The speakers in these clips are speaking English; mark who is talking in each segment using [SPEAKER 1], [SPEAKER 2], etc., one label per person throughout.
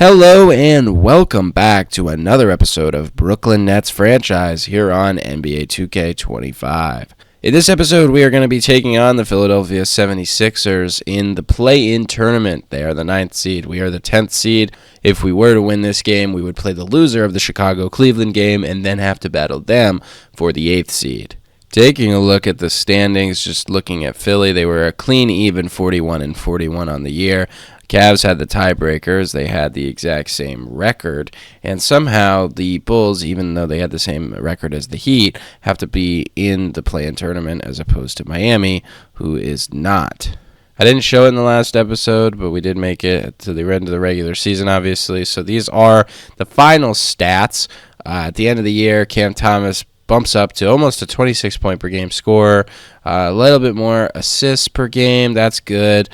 [SPEAKER 1] Hello and welcome back to another episode of Brooklyn Nets Franchise here on NBA 2K25. In this episode, we are going to be taking on the Philadelphia 76ers in the play-in tournament. They are the 9th seed. We are the 10th seed. If we were to win this game, we would play the loser of the Chicago-Cleveland game and then have to battle them for the 8th seed. Taking a look at the standings, just looking at Philly, they were a clean even 41-41 on the year. Cavs had the tiebreakers. They had the exact same record. And somehow the Bulls, even though they had the same record as the Heat, have to be in the play-in tournament as opposed to Miami, who is not. I didn't show it in the last episode, but we did make it to the end of the regular season, obviously. So these are the final stats. At the end of the year, Cam Thomas bumps up to almost a 26-point-per-game scorer, a little bit more assists per game. That's good.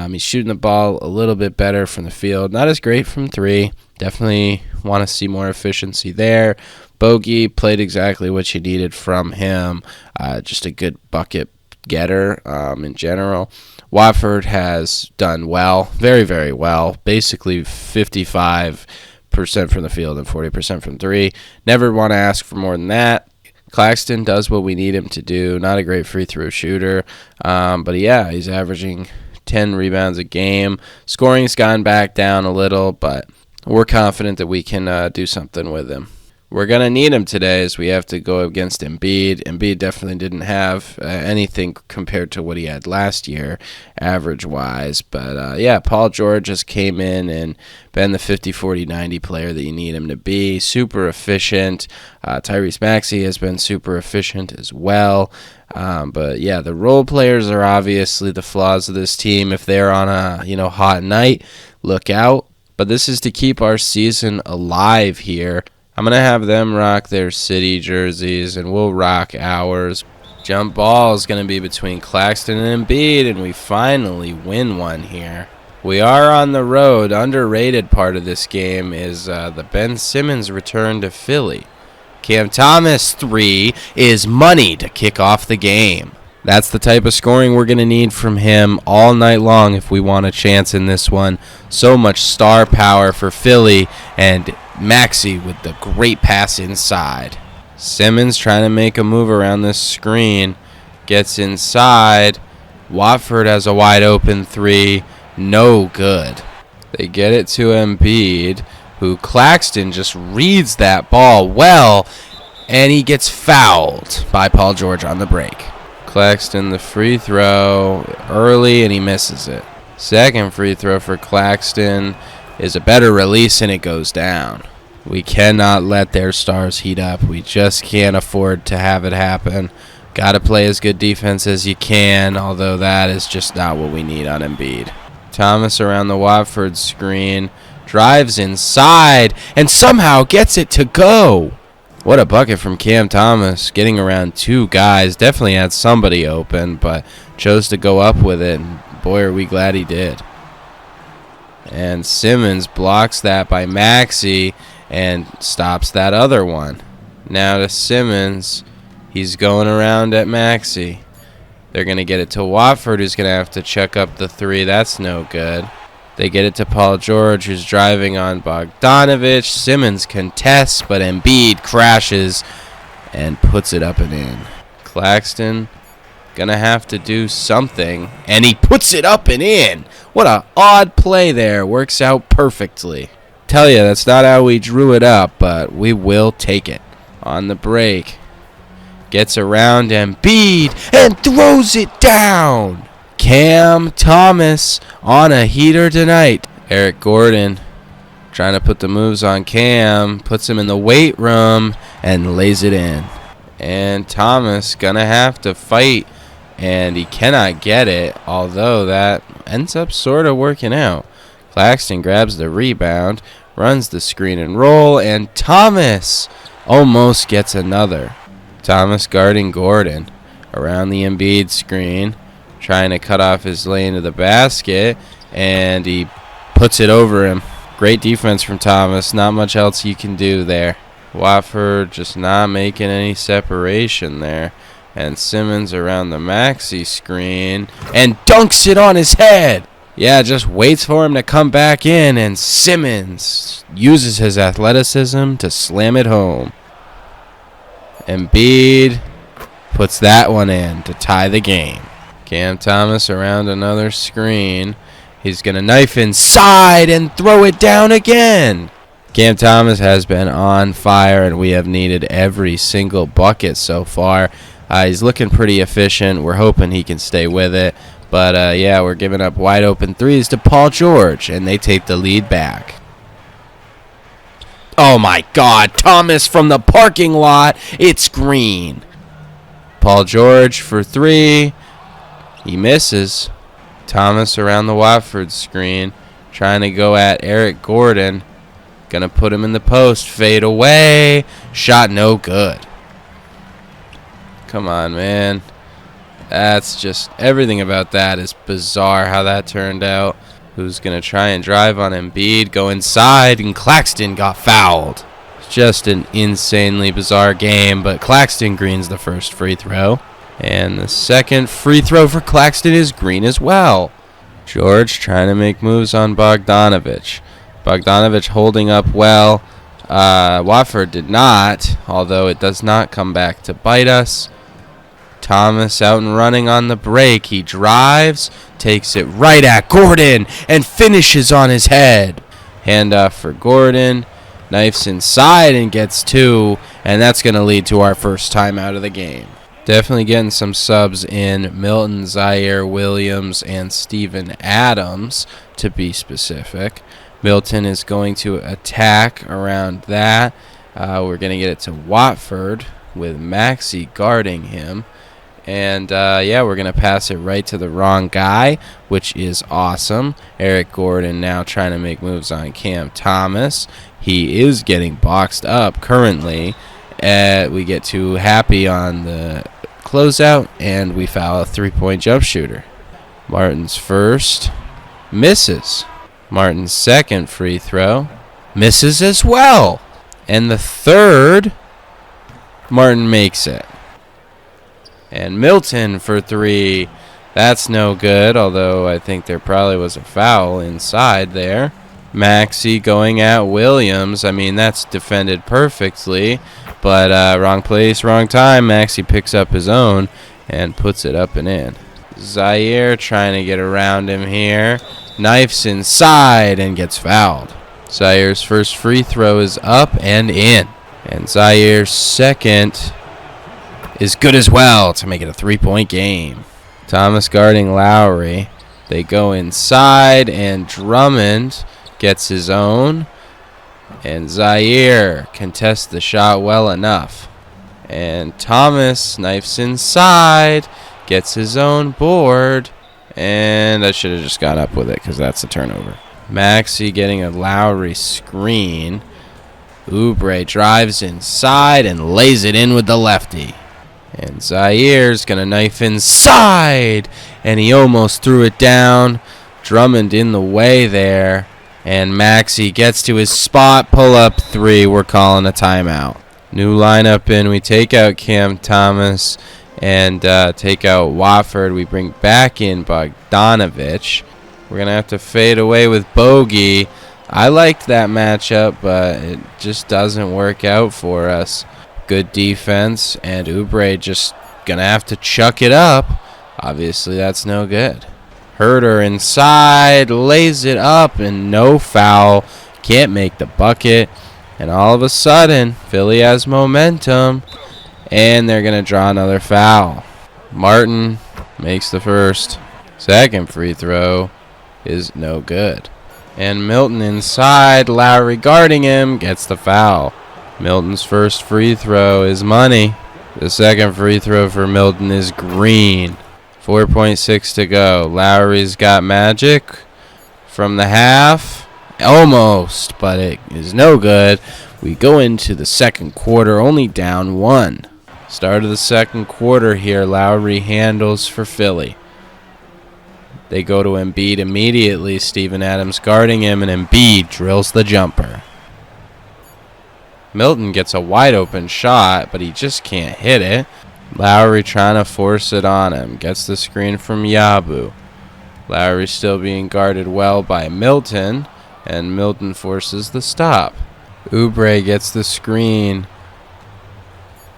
[SPEAKER 1] He's shooting the ball a little bit better from the field. Not as great from three. Definitely want to see more efficiency there. Bogey played exactly what you needed from him. Just a good bucket getter in general. Watford has done well, very, very well. Basically 55% from the field and 40% from three. Never want to ask for more than that. Claxton does what we need him to do. Not a great free throw shooter. But yeah, he's averaging 10 rebounds a game. Scoring's gone back down a little, but we're confident that we can do something with him. We're going to need him today as we have to go against Embiid. Embiid definitely didn't have anything compared to what he had last year, average-wise. But, yeah, Paul George just came in and been the 50-40-90 player that you need him to be. Super efficient. Tyrese Maxey has been super efficient as well. But, yeah, the role players are obviously the flaws of this team. If they're on a hot night, look out. But this is to keep our season alive here. I'm going to have them rock their city jerseys, and we'll rock ours. Jump ball is going to be between Claxton and Embiid, and we finally win one here. We are on the road. Underrated part of this game is the Ben Simmons return to Philly. Cam Thomas 3 is money to kick off the game. That's the type of scoring we're going to need from him all night long if we want a chance in this one. So much star power for Philly, and Maxey with the great pass inside. Simmons trying to make a move around this screen. Gets inside. Watford has a wide open three. No good. They get it to Embiid, who Claxton just reads that ball well, and he gets fouled by Paul George on the break. Claxton the free throw early, and he misses it. Second free throw for Claxton is a better release, and it goes down. We cannot let their stars heat up. We just can't afford to have it happen. Got to play as good defense as you can, although that is just not what we need on Embiid. Thomas around the Watford screen, drives inside, and somehow gets it to go. What a bucket from Cam Thomas, getting around two guys. Definitely had somebody open, but chose to go up with it, and boy, are we glad he did. And Simmons blocks that by Maxey and stops that other one. Now to Simmons. He's going around at Maxey. They're going to get it to Watford, who's going to have to check up the three. That's no good. They get it to Paul George, who's driving on Bogdanovich. Simmons contests, but Embiid crashes and puts it up and in. Claxton gonna have to do something, and he puts it up and in. What a odd play there. Works out perfectly. Tell you, that's not how we drew it up, but we will take it. On the break, gets around Embiid and throws it down. Cam Thomas on a heater tonight. Eric Gordon trying to put the moves on Cam, puts him in the weight room and lays it in. And Thomas gonna have to fight, and he cannot get it, although that ends up sort of working out. Claxton grabs the rebound, runs the screen and roll, and Thomas almost gets another. Thomas guarding Gordon around the Embiid screen, trying to cut off his lane to the basket, and he puts it over him. Great defense from Thomas. Not much else you can do there. Watford just not making any separation there. And Simmons around the Maxey screen and dunks it on his head. Yeah, just waits for him to come back in, and Simmons uses his athleticism to slam it home. Embiid puts that one in to tie the game. Cam Thomas around another screen. He's going to knife inside and throw it down again. Cam Thomas has been on fire, and we have needed every single bucket so far. He's looking pretty efficient. We're hoping he can stay with it. But, yeah, we're giving up wide open threes to Paul George, and they take the lead back. Oh, my God. Thomas from the parking lot. It's green. Paul George for three. He misses. Thomas around the Watford screen, trying to go at Eric Gordon. Gonna put him in the post. Fade away. Shot no good. Come on, man. That's just, everything about that is bizarre how that turned out. Who's going to try and drive on Embiid, go inside, and Claxton got fouled. Just an insanely bizarre game, but Claxton greens the first free throw. And the second free throw for Claxton is green as well. George trying to make moves on Bogdanovich. Bogdanovich holding up well. Watford did not, although it does not come back to bite us. Thomas out and running on the break. He drives, takes it right at Gordon, and finishes on his head. Handoff for Gordon. Knifes inside and gets two, and that's going to lead to our first timeout of the game. Definitely getting some subs in. Milton, Zaire Williams, and Steven Adams, to be specific. Milton is going to attack around that. We're going to get it to Watford with Maxey guarding him. And, yeah, we're going to pass it right to the wrong guy, which is awesome. Eric Gordon now trying to make moves on Cam Thomas. He is getting boxed up currently. We get too happy on the closeout, and we foul a three-point jump shooter. Martin's first misses. Martin's second free throw misses as well. And the third, Martin makes it. And Milton for three. That's no good, although I think there probably was a foul inside there. Maxey going at Williams. I mean, that's defended perfectly, but wrong place, wrong time. Maxey picks up his own and puts it up and in. Zaire trying to get around him here. Knifes inside and gets fouled. Zaire's first free throw is up and in. And Zaire's second is good as well to make it a three-point game. Thomas guarding Lowry. They go inside, and Drummond gets his own. And Zaire contests the shot well enough. And Thomas knifes inside, gets his own board. And I should have just got up with it because that's a turnover. Maxey getting a Lowry screen. Oubre drives inside and lays it in with the lefty. And Zaire's going to knife inside, and he almost threw it down. Drummond in the way there, and Maxey gets to his spot, pull up three. We're calling a timeout. New lineup in. We take out Cam Thomas and take out Watford. We bring back in Bogdanovich. We're going to have to fade away with Bogey. I liked that matchup, but it just doesn't work out for us. Good defense, and Oubre just gonna have to chuck it up. Obviously, that's no good. Herter inside, lays it up, and no foul. Can't make the bucket. And all of a sudden, Philly has momentum, and they're gonna draw another foul. Martin makes the first. Second free throw is no good. And Milton inside, Lowry guarding him, gets the foul. Milton's first free throw is money. The second free throw for Milton is green. 4.6 to go. Lowry's got magic from the half. Almost, but it is no good. We go into the second quarter only down one. Start of the second quarter here. Lowry handles for Philly. They go to Embiid immediately. Steven Adams guarding him, and Embiid drills the jumper. Milton gets a wide open shot, but he just can't hit it. Lowry trying to force it on him. Gets the screen from Yabu. Lowry still being guarded well by Milton, and Milton forces the stop. Oubre gets the screen.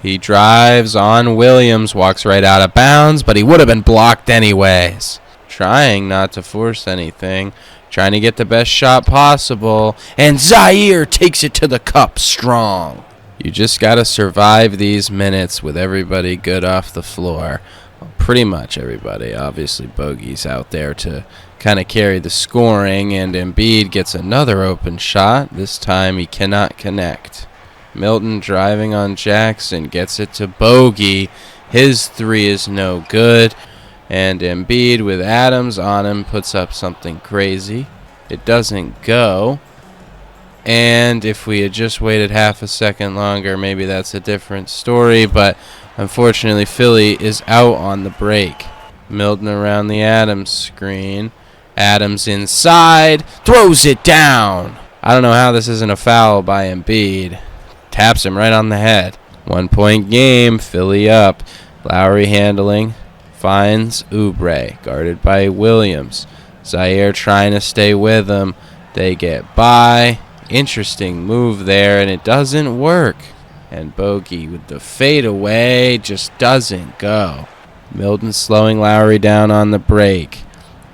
[SPEAKER 1] He drives on Williams, walks right out of bounds, but he would have been blocked anyways. Trying not to force anything, trying to get the best shot possible, and Zaire takes it to the cup strong. You just got to survive these minutes with everybody good off the floor. Well, pretty much everybody. Obviously, Bogey's out there to kind of carry the scoring, and Embiid gets another open shot. This time he cannot connect. Milton driving on Jackson, gets it to Bogey. His three is no good. And Embiid with Adams on him puts up something crazy. It doesn't go. And if we had just waited half a second longer, maybe that's a different story. But unfortunately, Philly is out on the break. Milton around the Adams screen. Adams inside. Throws it down. I don't know how this isn't a foul by Embiid. Taps him right on the head. 1 point game. Philly up. Lowry handling. Finds Oubre. Guarded by Williams. Zaire trying to stay with him. They get by. Interesting move there, and it doesn't work. And Bogey with the fadeaway just doesn't go. Milton slowing Lowry down on the break.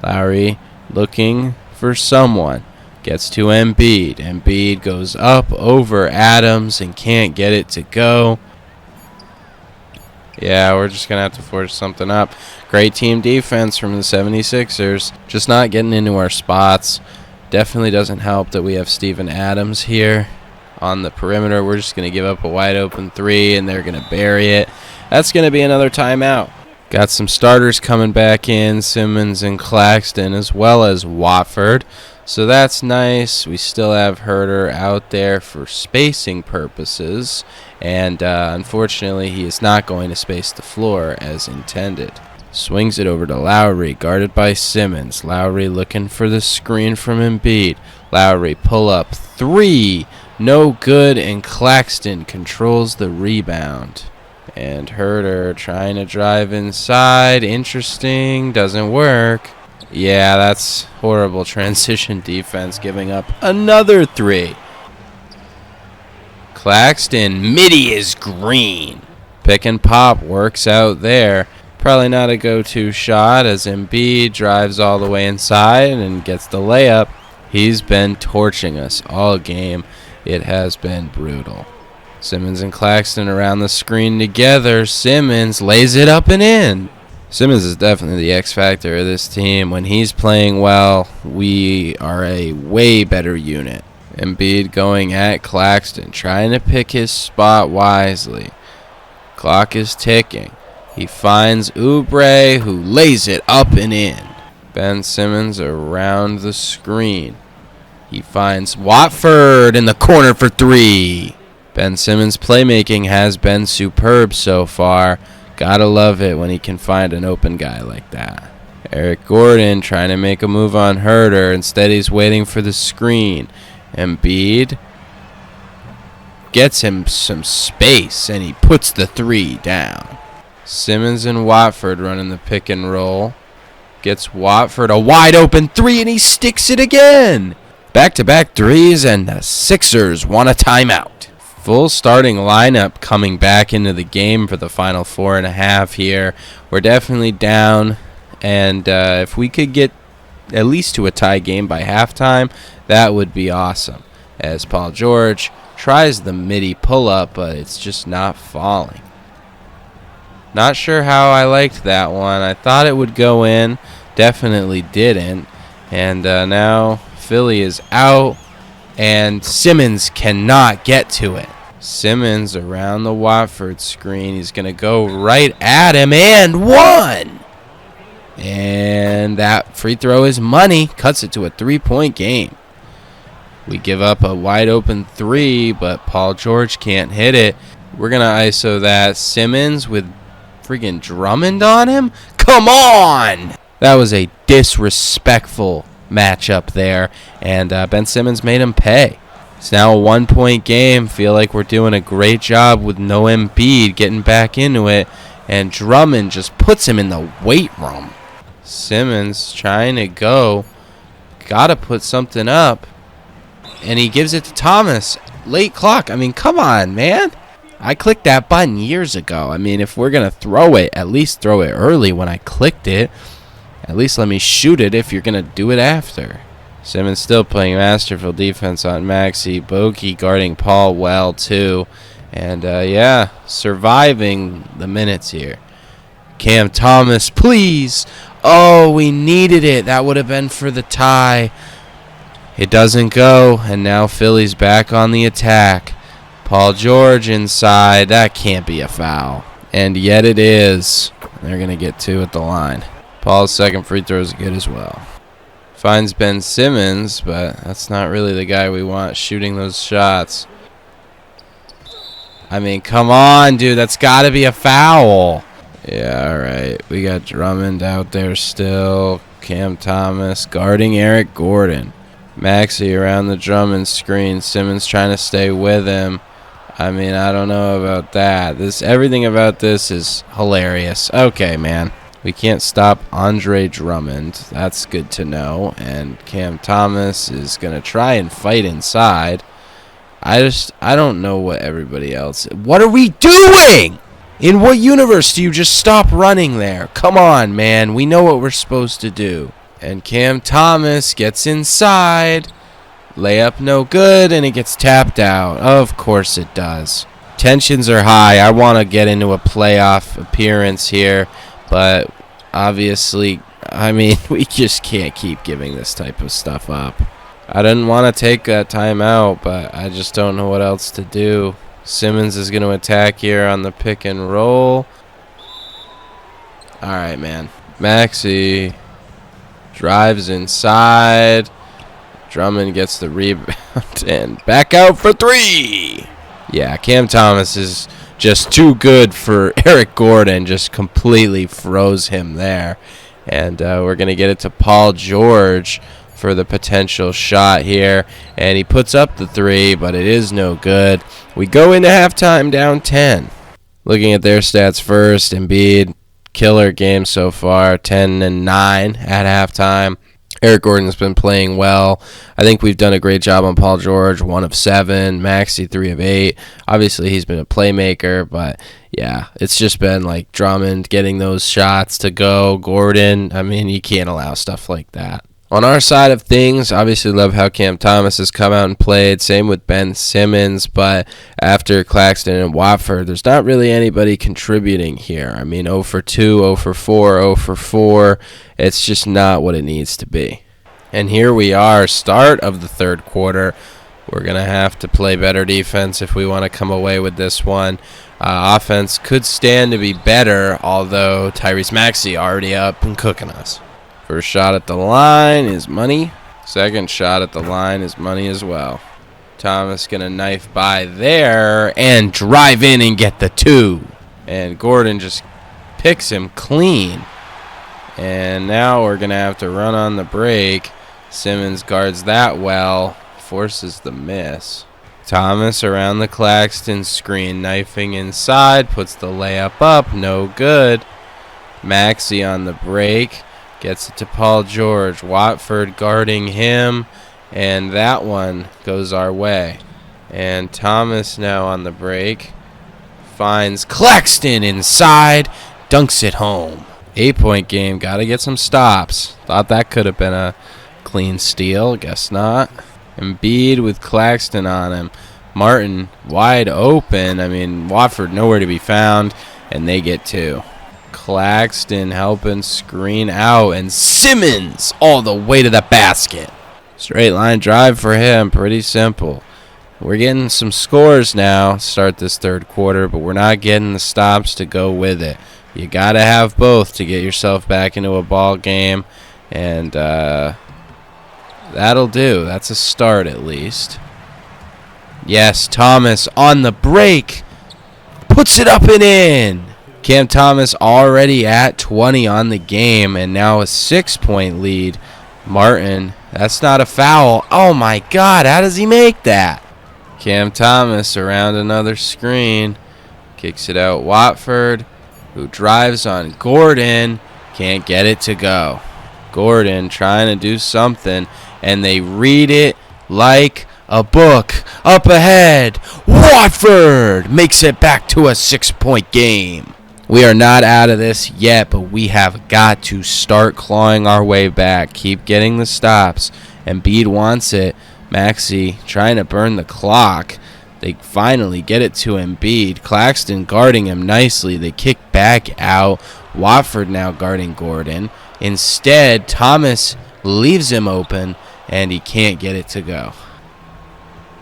[SPEAKER 1] Lowry looking for someone. Gets to Embiid. Embiid goes up over Adams and can't get it to go. Yeah, we're just going to have to force something up. Great team defense from the 76ers. Just not getting into our spots. Definitely doesn't help that we have Steven Adams here on the perimeter. We're just going to give up a wide open three, and they're going to bury it. That's going to be another timeout. Got some starters coming back in, Simmons and Claxton, as well as Watford. So that's nice. We still have Herter out there for spacing purposes. And unfortunately, he is not going to space the floor as intended. Swings it over to Lowry, guarded by Simmons. Lowry looking for the screen from Embiid. Lowry pull up three. No good, and Claxton controls the rebound. And Herter trying to drive inside. Interesting. Doesn't work. Yeah, that's horrible transition defense, giving up another three. Claxton, midi is green. Pick and pop works out there. Probably not a go-to shot as Embiid drives all the way inside and gets the layup. He's been torching us all game. It has been brutal. Simmons and Claxton around the screen together. Simmons lays it up and in. Simmons is definitely the X factor of this team. When he's playing well, we are a way better unit. Embiid going at Claxton, trying to pick his spot wisely. Clock is ticking. He finds Oubre, who lays it up and in. Ben Simmons around the screen. He finds Watford in the corner for three. Ben Simmons' playmaking has been superb so far. Gotta love it when he can find an open guy like that. Eric Gordon trying to make a move on Herter. Instead, he's waiting for the screen. Embiid gets him some space, and he puts the three down. Simmons and Watford running the pick and roll. Gets Watford a wide open three, and he sticks it again. Back-to-back threes, and the Sixers want a timeout. Full starting lineup coming back into the game for the final 4.5 here. We're definitely down, and if we could get at least to a tie game by halftime, that would be awesome. As Paul George tries the midi pull-up, but it's just not falling. Not sure how I liked that one. I thought it would go in. Definitely didn't. And now Philly is out, and Simmons cannot get to it. Simmons around the Watford screen. He's going to go right at him, and one! And that free throw is money. Cuts it to a 3-point game. We give up a wide open three, but Paul George can't hit it. We're going to ISO that. Simmons with friggin' Drummond on him? Come on! That was a disrespectful matchup there, and Ben Simmons made him pay. It's now a 1-point game. Feel like we're doing a great job with no Embiid getting back into it, and Drummond just puts him in the weight room. Simmons trying to go. Gotta put something up. And he gives it to Thomas. Late clock. I mean, come on, man. I clicked that button years ago. I mean, if we're going to throw it, at least throw it early when I clicked it. At least let me shoot it if you're going to do it after. Simmons still playing masterful defense on Maxey. Bogey guarding Paul well, too. And, yeah, surviving the minutes here. Cam Thomas, please. Oh, we needed it. That would have been for the tie. It doesn't go, and now Philly's back on the attack. Paul George inside. That can't be a foul. And yet it is. They're going to get 2 at the line. Paul's second free throw is good as well. Finds Ben Simmons, but that's not really the guy we want shooting those shots. I mean, come on, dude. That's got to be a foul. Yeah, all right. We got Drummond out there still. Cam Thomas guarding Eric Gordon. Maxey around the Drummond screen. Simmons trying to stay with him. I mean, I don't know about that. Everything about this is hilarious. Okay, man. We can't stop Andre Drummond. That's good to know. And Cam Thomas is going to try and fight inside. I don't know what everybody else... What are we doing? In what universe do you just stop running there? Come on, man. We know what we're supposed to do. And Cam Thomas gets inside. Layup no good, and it gets tapped out. Of course it does. Tensions are high. I want to get into a playoff appearance here, but obviously, I mean, we just can't keep giving this type of stuff up. I didn't want to take that timeout, but I just don't know what else to do. Simmons is going to attack here on the pick and roll. All right, man. Maxey drives inside. Drummond gets the rebound and back out for 3. Yeah, Cam Thomas is just too good for Eric Gordon. Just completely froze him there. And we're going to get it to Paul George for the potential shot here. And he puts up the 3, but it is no good. We go into halftime down 10. Looking at their stats first, Embiid, killer game so far, 10-9 at halftime. Eric Gordon's been playing well. I think we've done a great job on Paul George, 1 of 7, Maxey 3 of 8. Obviously, he's been a playmaker, but yeah, it's just been like Drummond getting those shots to go. Gordon, I mean, you can't allow stuff like that. On our side of things, obviously love how Cam Thomas has come out and played. Same with Ben Simmons, but after Claxton and Watford, there's not really anybody contributing here. I mean, 0 for 2, 0 for 4, 0 for 4. It's just not what it needs to be. And here we are, start of the third quarter. We're going to have to play better defense if we want to come away with this one. Offense could stand to be better, although Tyrese Maxey already up and cooking us. First shot at the line is money. Second shot at the line is money as well. Thomas going to knife by there and drive in and get the 2. And Gordon just picks him clean. And now we're going to have to run on the break. Simmons guards that well, forces the miss. Thomas around the Claxton screen, knifing inside, puts the layup up, no good. Maxey on the break. Gets it to Paul George. Watford guarding him. And that one goes our way. And Thomas now on the break. Finds Claxton inside. Dunks it home. 8-point game. Got to get some stops. Thought that could have been a clean steal. Guess not. Embiid with Claxton on him. Martin wide open. I mean, Watford nowhere to be found. And they get 2. Claxton helping screen out, and Simmons all the way to the basket. Straight line drive for him, pretty simple. We're getting some scores now, start this third quarter, but we're not getting the stops to go with it. You got to have both to get yourself back into a ball game, and that'll do. That's a start at least. Yes, Thomas on the break, puts it up and in. Cam Thomas already at 20 on the game, and now a 6-point lead. Martin, that's not a foul. Oh my God, how does he make that? Cam Thomas around another screen. Kicks it out Watford, who drives on Gordon. Can't get it to go. Gordon trying to do something, and they read it like a book. Up ahead, Watford makes it back to a 6-point game. We are not out of this yet, but we have got to start clawing our way back. Keep getting the stops. Embiid wants it. Maxey trying to burn the clock. They finally get it to Embiid. Claxton guarding him nicely. They kick back out. Watford now guarding Gordon. Instead, Thomas leaves him open, and he can't get it to go.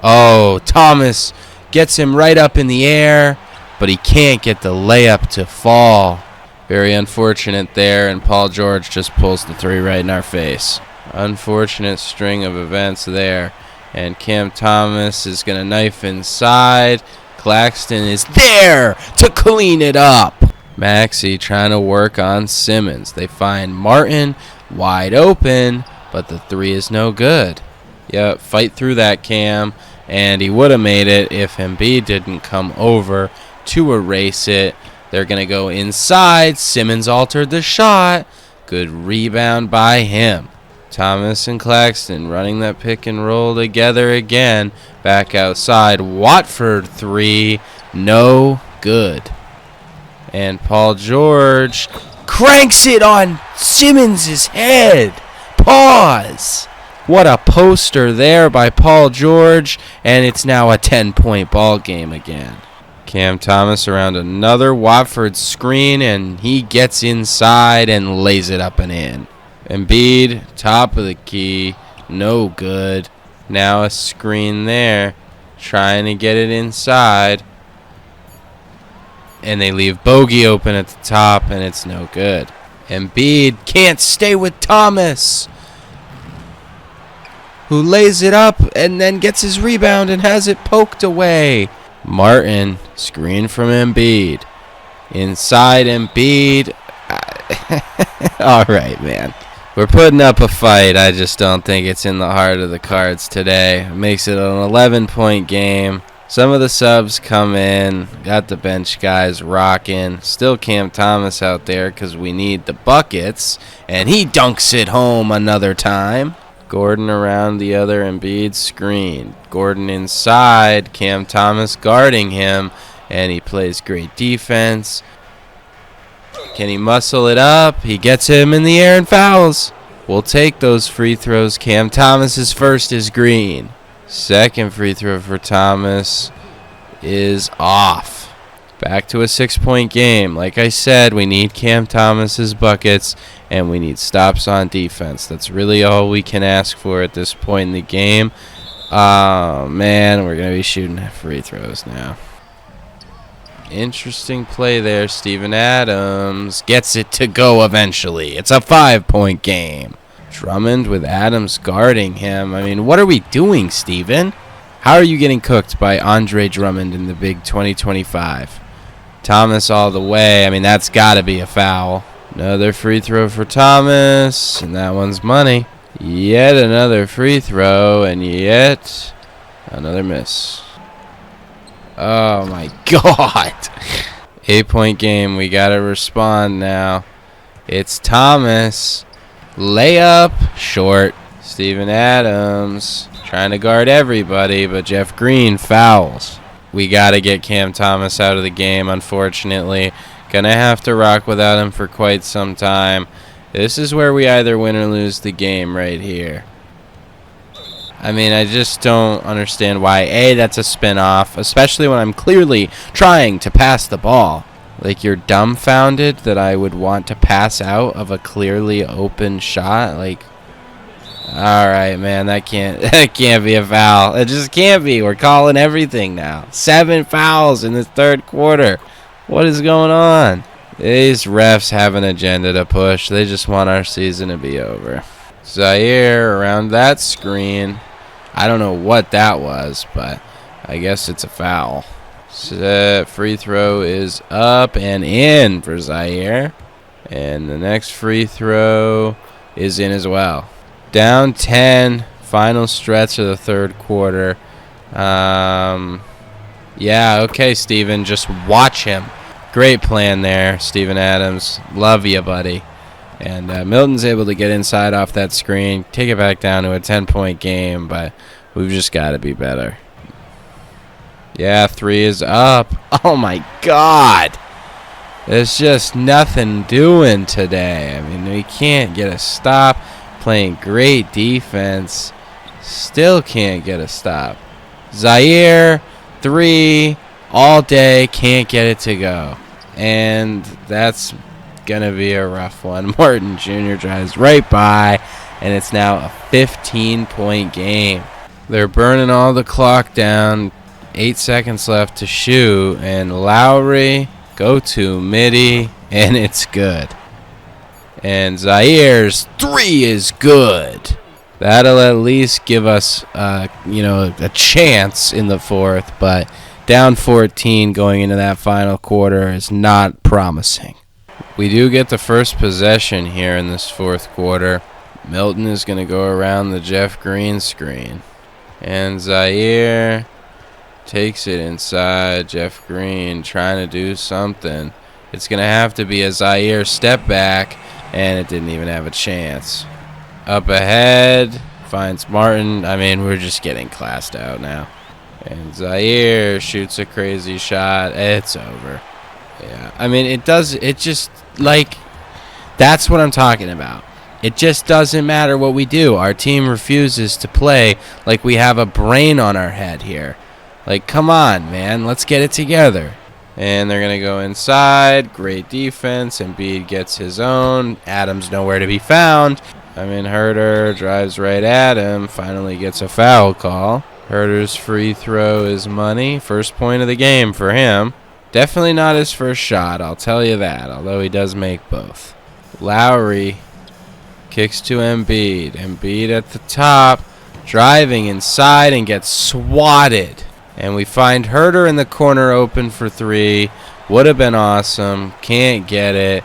[SPEAKER 1] Oh, Thomas gets him right up in the air, but he can't get the layup to fall. Very unfortunate there, and Paul George just pulls the three right in our face. Unfortunate string of events there. And Cam Thomas is going to knife inside. Claxton is there to clean it up. Maxey trying to work on Simmons. They find Martin wide open, but the three is no good. Yep, fight through that, Cam. And he would have made it if Embiid didn't come over to erase it. They're going to go inside. Simmons altered the shot. Good rebound by him. Thomas and Claxton running that pick and roll together again. Back outside. Watford three. No good. And Paul George cranks it on Simmons' head. Pause. What a poster there by Paul George. And it's now a 10-point ball game again. Cam Thomas around another Watford screen, and he gets inside and lays it up and in. Embiid, top of the key, no good. Now a screen there, trying to get it inside. And they leave Bogey open at the top, and it's no good. Embiid can't stay with Thomas, who lays it up and then gets his rebound and has it poked away. Martin, screen from Embiid. Inside Embiid. All right, man. We're putting up a fight. I just don't think it's in the heart of the cards today. It makes it an 11-point game. Some of the subs come in. Got the bench guys rocking. Still Cam Thomas out there because we need the buckets. And he dunks it home another time. Gordon around the other Embiid screen. Gordon inside. Cam Thomas guarding him. And he plays great defense. Can he muscle it up? He gets him in the air and fouls. We'll take those free throws. Cam Thomas's first is green. Second free throw for Thomas is off. Back to a 6-point game. Like I said, we need Cam Thomas's buckets, and we need stops on defense. That's really all we can ask for at this point in the game. Oh, man, we're going to be shooting free throws now. Interesting play there. Steven Adams gets it to go eventually. It's a 5-point game. Drummond with Adams guarding him. I mean, what are we doing, Steven? How are you getting cooked by Andre Drummond in the big 2025? Thomas all the way. I mean, that's got to be a foul. Another free throw for Thomas, and that one's money. Yet another free throw, and yet another miss. Oh, my God. 8-point game. We got to respond now. It's Thomas. Layup. Short. Steven Adams trying to guard everybody, but Jeff Green fouls. We got to get Cam Thomas out of the game, unfortunately. Gonna have to rock without him for quite some time. This is where we either win or lose the game right here. I mean, I just don't understand why, A, that's a spin-off, especially when I'm clearly trying to pass the ball. Like, you're dumbfounded that I would want to pass out of a clearly open shot? Like, alright, man, that can't be a foul. It just can't be. We're calling everything now. 7 fouls in this third quarter. What is going on? These refs have an agenda to push. They just want our season to be over. Zaire around that screen. I don't know what that was, but I guess it's a foul. Set free throw is up and in for Zaire. And the next free throw is in as well. Down 10, final stretch of the third quarter. Yeah, okay, Steven, just watch him. Great plan there, Steven Adams. Love you, buddy. And Milton's able to get inside off that screen, take it back down to a 10-point game, but we've just got to be better. Yeah, 3 is up. Oh, my God. There's just nothing doing today. I mean, we can't get a stop. Playing great defense. Still can't get a stop. Zaire, 3, all day, can't get it to go. And that's going to be a rough one. Martin Jr. drives right by, and it's now a 15-point game. They're burning all the clock down. 8 seconds left to shoot, and Lowry, go to midi, and it's good. And Zaire's 3 is good. That'll at least give us, a chance in the fourth, but down 14 going into that final quarter is not promising. We do get the first possession here in this fourth quarter. Milton is going to go around the Jeff Green screen. And Zaire takes it inside. Jeff Green trying to do something. It's going to have to be a Zaire step back, and it didn't even have a chance. Up ahead, finds Martin. I mean, we're just getting classed out now. And Zaire shoots a crazy shot. It's over. Yeah, I mean, that's what I'm talking about. It just doesn't matter what we do. Our team refuses to play like we have a brain on our head here. Like, come on, man. Let's get it together. And they're going to go inside. Great defense. Embiid gets his own. Adams nowhere to be found. I mean, Herter drives right at him. Finally gets a foul call. Herter's free throw is money. First point of the game for him. Definitely not his first shot, I'll tell you that, although he does make both. Lowry kicks to Embiid. Embiid at the top, driving inside and gets swatted. And we find Herter in the corner open for 3. Would have been awesome. Can't get it.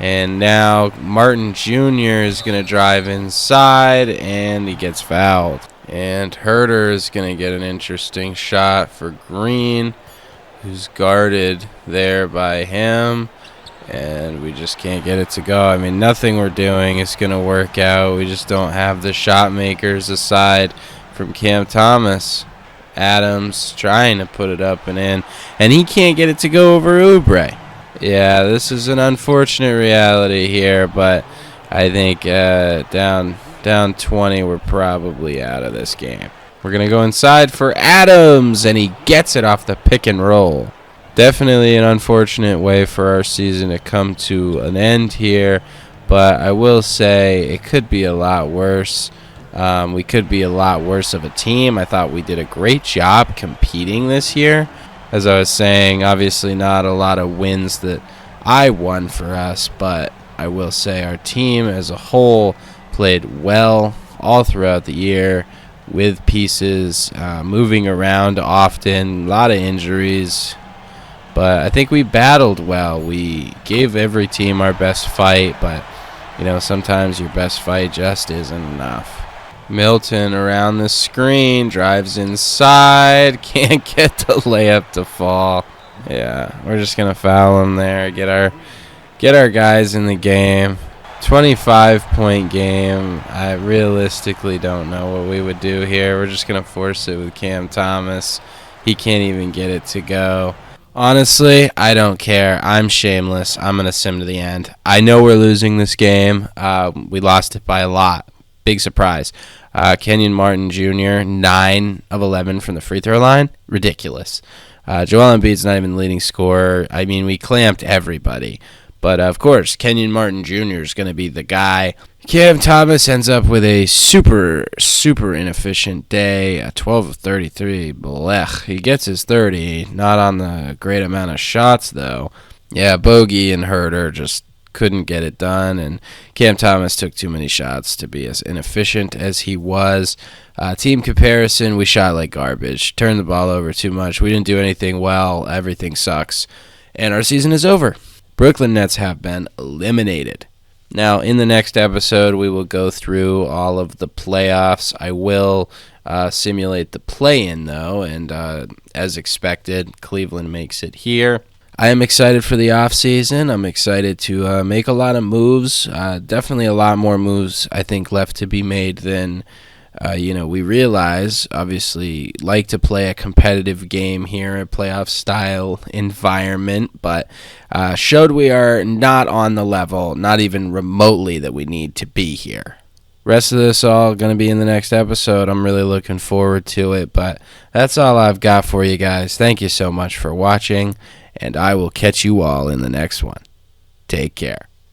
[SPEAKER 1] And now Martin Jr. is going to drive inside, and he gets fouled. And Herter is going to get an interesting shot for Green, who's guarded there by him. And we just can't get it to go. I mean, nothing we're doing is going to work out. We just don't have the shot makers aside from Cam Thomas. Adams trying to put it up and in, and he can't get it to go over Oubre. Yeah, this is an unfortunate reality here, but I think down 20, we're probably out of this game. We're going to go inside for Adams, and he gets it off the pick and roll. Definitely an unfortunate way for our season to come to an end here, but I will say it could be a lot worse. We could be a lot worse of a team. I thought we did a great job competing this year. As I was saying, obviously not a lot of wins that I won for us, but I will say our team as a whole played well all throughout the year with pieces, moving around often, a lot of injuries. But I think we battled well. We gave every team our best fight, but sometimes your best fight just isn't enough. Milton around the screen, drives inside, can't get the layup to fall. Yeah, we're just gonna foul him there. Get our guys in the game. 25-point game. I realistically don't know what we would do here. We're just gonna force it with Cam Thomas. He can't even get it to go. Honestly, I don't care. I'm shameless. I'm gonna sim to the end. I know we're losing this game. We lost it by a lot. Big surprise. Kenyon Martin Jr., 9 of 11 from the free throw line. Ridiculous. Joel Embiid's not even the leading scorer. I mean, we clamped everybody. But, of course, Kenyon Martin Jr. is going to be the guy. Cam Thomas ends up with a super, super inefficient day. 12 of 33. Blech. He gets his 30. Not on the great amount of shots, though. Yeah, Bogey and Herter just couldn't get it done, and Cam Thomas took too many shots to be as inefficient as he was. Team comparison, we shot like garbage, turned the ball over too much, we didn't do anything well, everything sucks, and our season is over. Brooklyn Nets have been eliminated. Now, in the next episode, we will go through all of the playoffs. I will simulate the play-in, though, and as expected, Cleveland makes it here. I am excited for the offseason. I'm excited to make a lot of moves. Definitely a lot more moves, I think, left to be made than we realize. Obviously, like to play a competitive game here, a playoff style environment, but showed we are not on the level, not even remotely, that we need to be here. Rest of this all going to be in the next episode. I'm really looking forward to it, but that's all I've got for you guys. Thank you so much for watching, and I will catch you all in the next one. Take care.